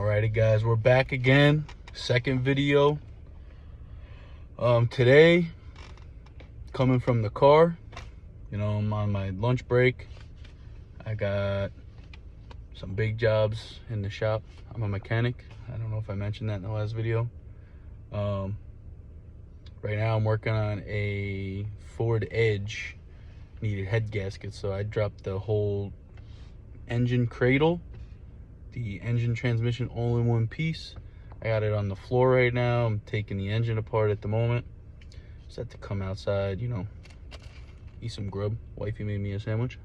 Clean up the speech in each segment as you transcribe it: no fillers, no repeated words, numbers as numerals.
Alrighty guys, we're back again. Second video. Today, coming from the car, I'm on my lunch break. I got some big jobs in the shop. I'm a mechanic. I don't know if I mentioned that in the last video. Right now I'm working on a Ford Edge. Needed head gasket, so I dropped the whole engine cradle, the engine transmission all in one piece. I got it on the floor right now. I'm taking the engine apart at the moment. Just had to come outside, eat some grub. Wifey made me a sandwich.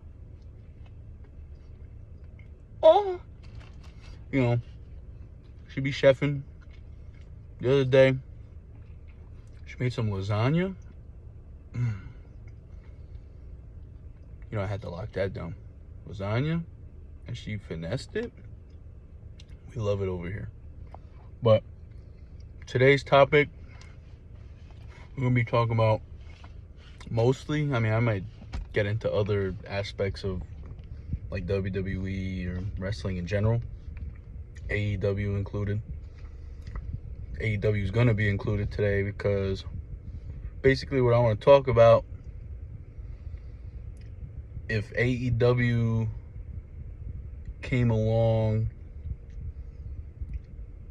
Oh, she be chefing. The other day, she made some lasagna. I had to lock that down. Lasagna, and she finessed it. We love it over here. But today's topic, we're gonna be talking about mostly, I might get into other aspects of like WWE or wrestling in general, AEW included. AEW is gonna be included today because basically what I want to talk about, if AEW came along,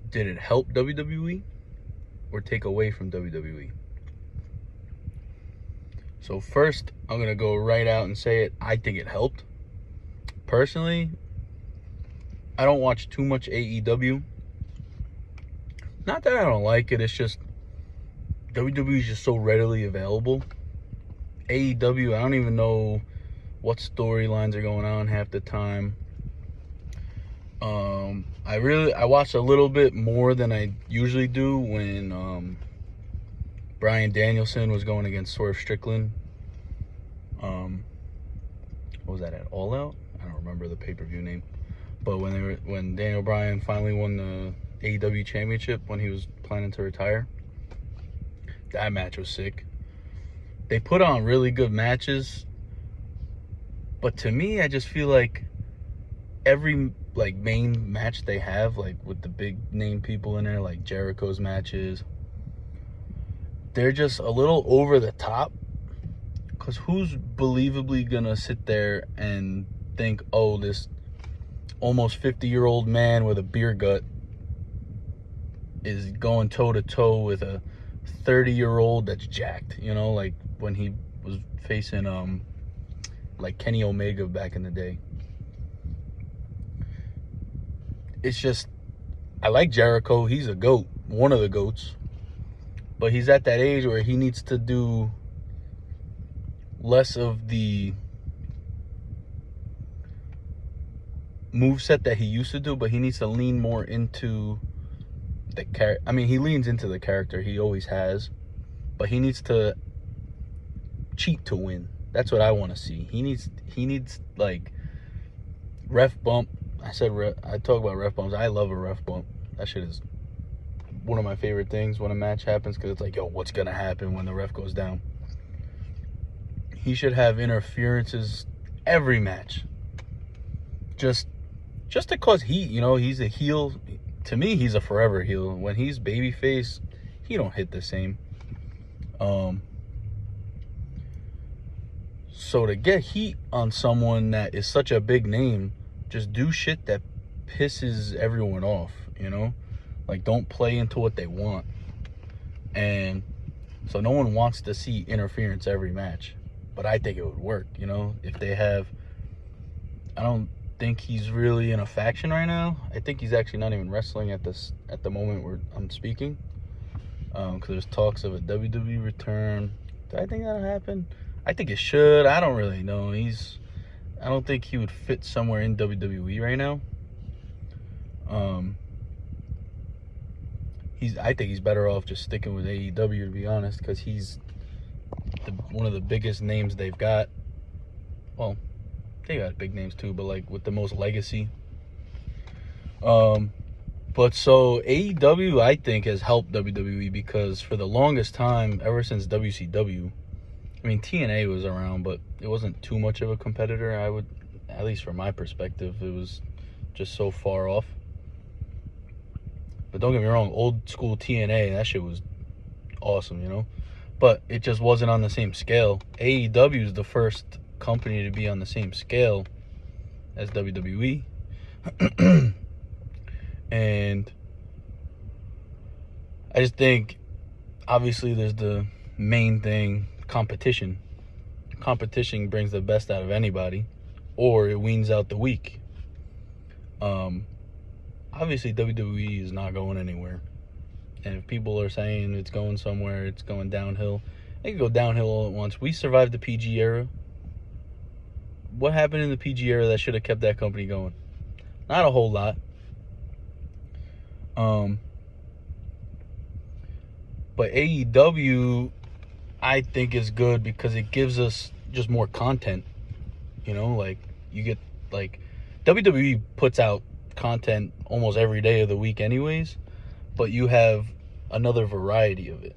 did it help WWE or take away from WWE? So first, I'm going to go right out and say it. I think it helped. Personally, I don't watch too much AEW. Not that I don't like it, it's just WWE is just so readily available. AEW, I don't even know what storylines are going on half the time. I watched a little bit more than I usually do when Bryan Danielson was going against Swerve Strickland. What was that, at All Out? I don't remember the pay-per-view name. But when Daniel Bryan finally won the AEW championship when he was planning to retire, that match was sick. They put on really good matches. But to me, I just feel like every main match they have, with the big name people in there, like Jericho's matches, they're just a little over the top. Because who's believably gonna sit there and think, oh, this almost 50-year-old man with a beer gut is going toe-to-toe with a 30-year-old that's jacked, like when he was facing like Kenny Omega back in the day. It's just, I like Jericho. He's a GOAT, one of the GOATs. But he's at that age where he needs to do less of the moveset that he used to do, but he needs to lean more into the character. He leans into the character. He always has. But he needs to cheat to win. That's what I want to see. He needs like ref bump. I talk about ref bumps. I love a ref bump. That shit is one of my favorite things when a match happens, because it's like, yo, what's gonna happen when the ref goes down? He should have interferences every match. Just to cause heat, he's a heel. To me, he's a forever heel. When he's babyface, he don't hit the same. So to get heat on someone that is such a big name, just do shit that pisses everyone off, Like, don't play into what they want. And so no one wants to see interference every match. But I think it would work, if they have... I don't think he's really in a faction right now. I think he's actually not even wrestling at the moment where I'm speaking. Because there's talks of a WWE return. Do I think that'll happen? I think it should. I don't really know. I don't think he would fit somewhere in WWE right now. I think he's better off just sticking with AEW, to be honest, because he's one of the biggest names they've got. Well, they got big names too, but with the most legacy. But so AEW, I think, has helped WWE, because for the longest time, ever since WCW, TNA was around, but it wasn't too much of a competitor. At least from my perspective, it was just so far off. But don't get me wrong, old school TNA, that shit was awesome, you know? But it just wasn't on the same scale. AEW is the first company to be on the same scale as WWE. And I just think, obviously, there's the main thing, competition. Competition brings the best out of anybody, or it weans out the weak. Obviously, WWE is not going anywhere. And if people are saying it's going somewhere, it's going downhill, it can go downhill all at once. We survived the PG era. What happened in the PG era that should have kept that company going? Not a whole lot. But AEW, I think, is good because it gives us just more content. You know, like, you get, like, WWE puts out content almost every day of the week anyways, but you have another variety of it.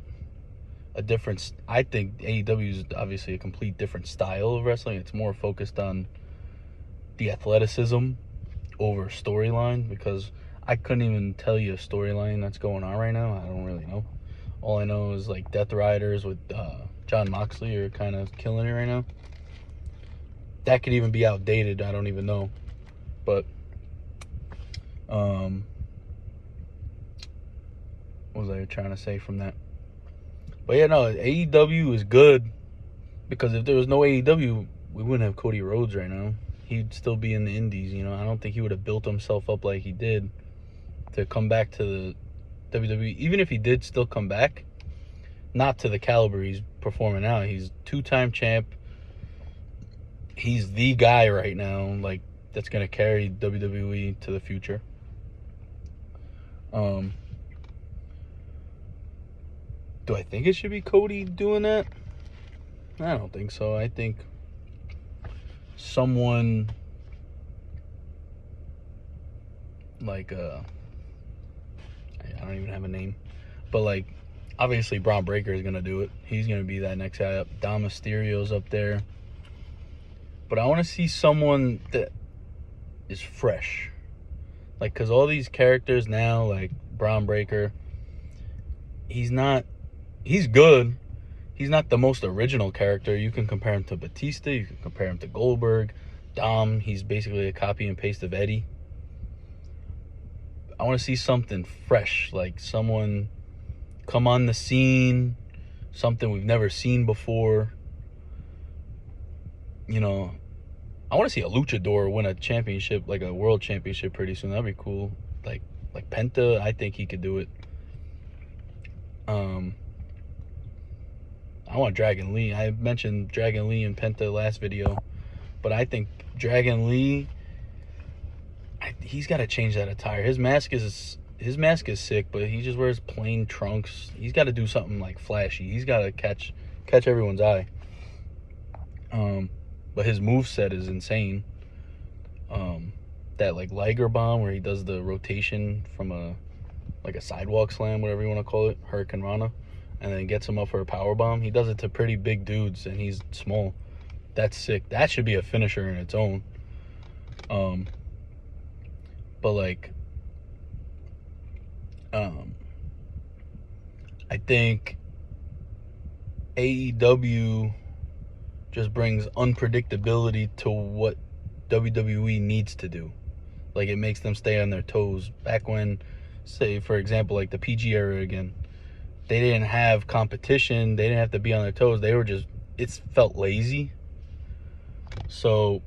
I think AEW is obviously a complete different style of wrestling. It's more focused on the athleticism over storyline, because I couldn't even tell you a storyline that's going on right now. I don't really know. All I know is, like, Death Riders with John Moxley are kind of killing it right now. That could even be outdated. I don't even know. But what was I trying to say from that? But yeah, no, AEW is good, because if there was no AEW, we wouldn't have Cody Rhodes right now. He'd still be in the indies, you know. I don't think he would have built himself up like he did to come back to the WWE. Even if he did still come back, not to the caliber he's performing now. He's two-time champ. He's the guy right now, like, that's going to carry WWE to the future. Do I think it should be Cody doing that? I don't think so. I think someone like, I don't even have a name, but, like, obviously Braun Breaker is going to do it. He's going to be that next guy up. Dom Mysterio's up there. But I want to see someone that is fresh. Like, because all these characters now, like Braun Breaker, he's good. He's not the most original character. You can compare him to Batista. You can compare him to Goldberg. Dom, he's basically a copy and paste of Eddie. I want to see something fresh. Like, someone come on the scene. Something we've never seen before. You know, I want to see a luchador win a championship, like a world championship, pretty soon. That'd be cool. Like Penta, I think he could do it. I want Dragon Lee. I mentioned Dragon Lee and Penta last video, but I think Dragon Lee, he's got to change that attire. His mask is sick, but he just wears plain trunks. He's got to do something, like, flashy. He's got to catch everyone's eye. But his moveset is insane. That, like, Liger bomb where he does the rotation from a sidewalk slam, whatever you want to call it, Hurricane Rana, and then gets him up for a power bomb. He does it to pretty big dudes, and he's small. That's sick. That should be a finisher in its own. But, like, I think AEW just brings unpredictability to what WWE needs to do. Like, it makes them stay on their toes. Back when, say, for example, like the PG era again, they didn't have competition. They didn't have to be on their toes. They were just, it felt lazy. So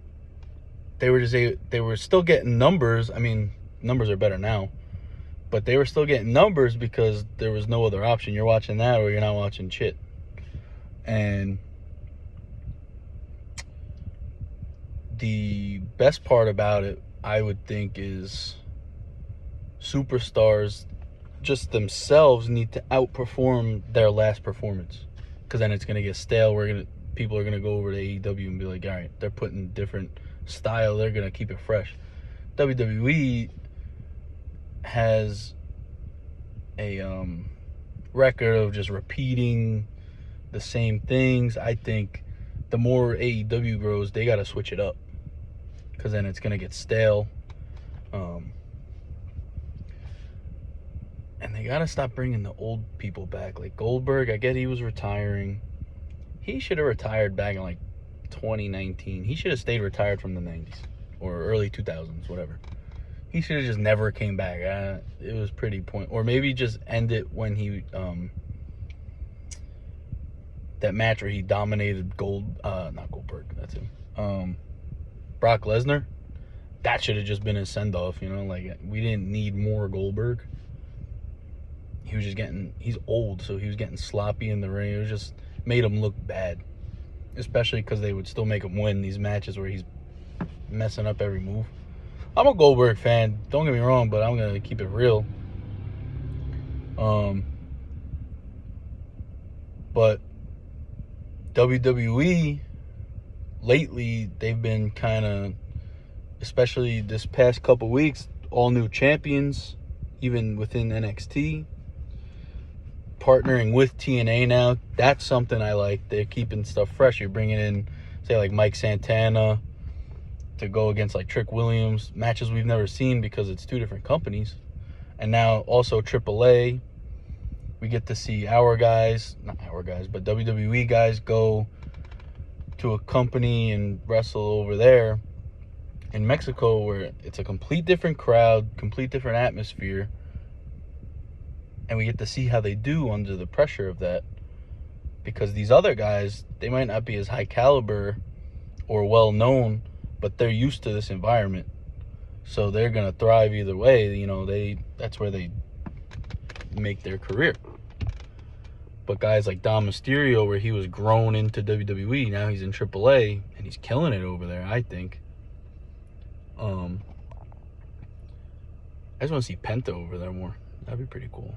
they were still getting numbers. I mean, numbers are better now, but they were still getting numbers because there was no other option. You're watching that or you're not watching shit. And the best part about it, I would think, is superstars just themselves need to outperform their last performance, because then it's going to get stale. People are going to go over to AEW and be like, all right, they're putting different style. They're going to keep it fresh. WWE has a record of just repeating the same things. I think the more AEW grows, they got to switch it up, because then it's going to get stale. They gotta stop bringing the old people back. Like Goldberg, I get he was retiring. He should have retired back in like 2019. He should have stayed retired from the 90s or early 2000s, whatever. He should have just never came back. It was pretty point. Or maybe just end it when he that match where he dominated not Goldberg. That's him. Brock Lesnar. That should have just been his send off. You know, like we didn't need more Goldberg. He was just he's old, so he was getting sloppy in the ring. It was just made him look bad, especially because they would still make him win these matches where he's messing up every move. I'm a Goldberg fan, don't get me wrong, but I'm gonna keep it real. But WWE lately, they've been kind of, especially this past couple weeks, all new champions, even within NXT. Partnering with TNA now, that's something I like. They're keeping stuff fresh. You're bringing in, say, like Mike Santana to go against like Trick Williams, matches we've never seen because it's two different companies. And now also AAA, we get to see not our guys, but WWE guys go to a company and wrestle over there in Mexico, where it's a complete different crowd, complete different atmosphere. And we get to see how they do under the pressure of that. Because these other guys, they might not be as high caliber or well known, but they're used to this environment. So they're going to thrive either way. You know, that's where they make their career. But guys like Dom Mysterio, where he was grown into WWE, now he's in AAA, and he's killing it over there, I think. I just want to see Penta over there more. That'd be pretty cool.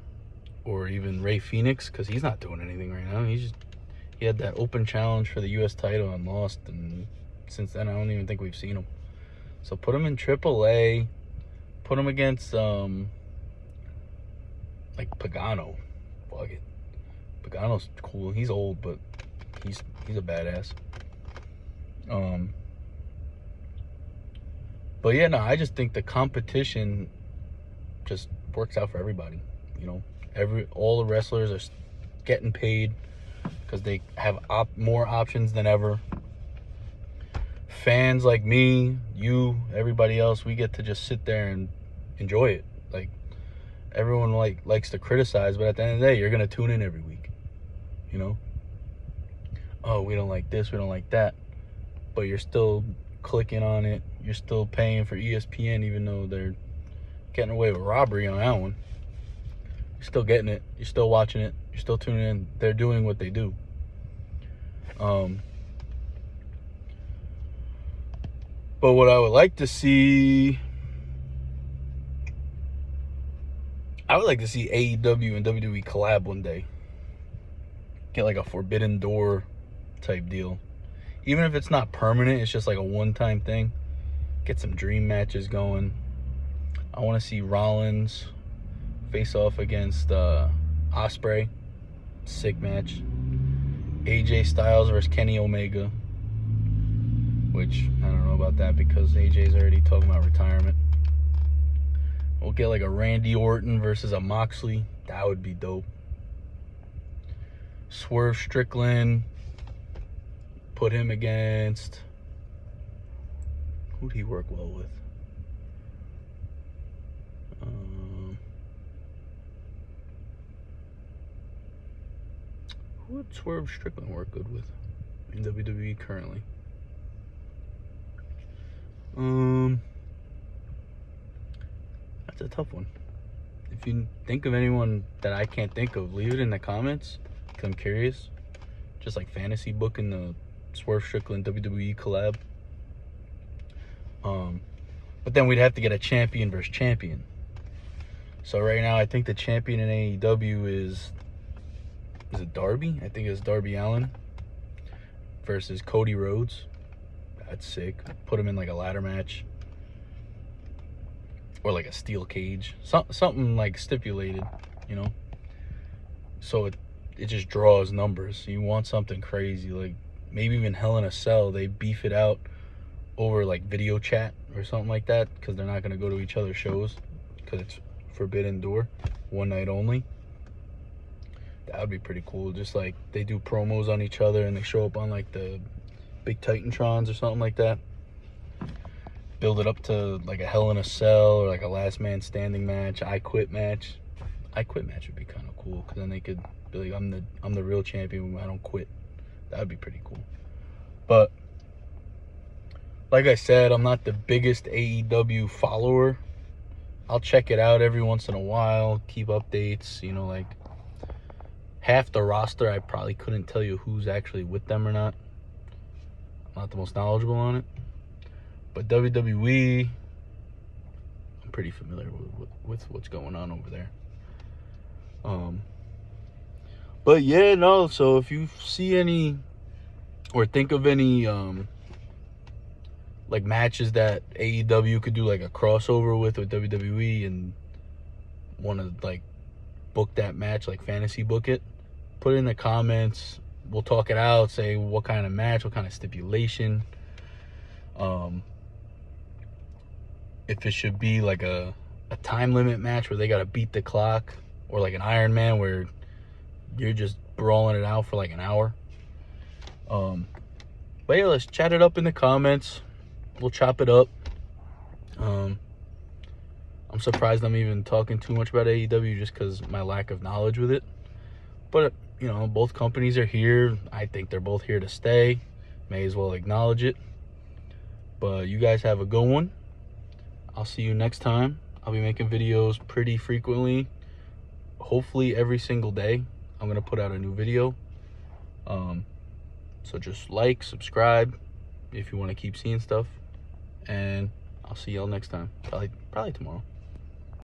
Or even Rey Fenix, because he's not doing anything right now. He had that open challenge for the U.S. title and lost, and since then I don't even think we've seen him. So put him in AAA. Put him against like Pagano. Fuck it. Pagano's cool. He's old, but he's a badass. But yeah, no, I just think the competition just works out for everybody. You know, all the wrestlers are getting paid because they have more options than ever. Fans like me, you, everybody else, we get to just sit there and enjoy it. Like, everyone likes to criticize, but at the end of the day, you're gonna tune in every week. You know, oh, we don't like this, we don't like that, but you're still clicking on it. You're still paying for ESPN, even though they're getting away with robbery on that one. You're still getting it. You're still watching it. You're still tuning in. They're doing what they do. But what I would like to see, I would like to see AEW and WWE collab one day. Get like a Forbidden Door type deal. Even if it's not permanent, it's just like a one-time thing. Get some dream matches going. I want to see Rollins face off against Ospreay. Sick match. AJ Styles versus Kenny Omega. Which, I don't know about that because AJ's already talking about retirement. We'll get like a Randy Orton versus a Moxley. That would be dope. Swerve Strickland. Put him against... who'd he work well with? Who would Swerve Strickland work good with in WWE currently? That's a tough one. If you think of anyone that I can't think of, leave it in the comments, because I'm curious. Just like fantasy booking the Swerve Strickland WWE collab. But then we'd have to get a champion versus champion. So right now, I think the champion in AEW is it Darby? I think it's Darby Allin versus Cody Rhodes. That's sick. Put him in like a ladder match. Or like a steel cage. Something like stipulated, you know? So it just draws numbers. You want something crazy. Like maybe even Hell in a Cell, they beef it out over like video chat or something like that. Because they're not going to go to each other's shows. Because it's Forbidden Door. one night only. That would be pretty cool. Just like they do promos on each other and they show up on like the big Titantrons or something like that. Build it up to like a Hell in a Cell or like a last man standing match, I Quit match. I Quit match would be kind of cool because then they could be like, I'm the real champion. I don't quit. That would be pretty cool. But like I said, I'm not the biggest AEW follower. I'll check it out every once in a while, keep updates, you know, like half the roster I probably couldn't tell you who's actually with them or not. I'm not the most knowledgeable on it. But WWE, I'm pretty familiar with what's going on over there. But yeah, no, so if you see any or think of any like matches that AEW could do like a crossover with WWE and want to like book that match, like fantasy book it, put it in the comments. We'll talk it out, say what kind of match, what kind of stipulation. If it should be like a time limit match where they got to beat the clock, or like an Iron Man where you're just brawling it out for like an hour. But yeah, let's chat it up in the comments. We'll chop it up. I'm surprised I'm even talking too much about AEW just because my lack of knowledge with it. But, you know, both companies are here. I think they're both here to stay. May as well acknowledge it. But you guys have a good one. I'll see you next time. I'll be making videos pretty frequently. Hopefully every single day I'm going to put out a new video. So just like, subscribe if you want to keep seeing stuff. And I'll see y'all next time. Probably tomorrow.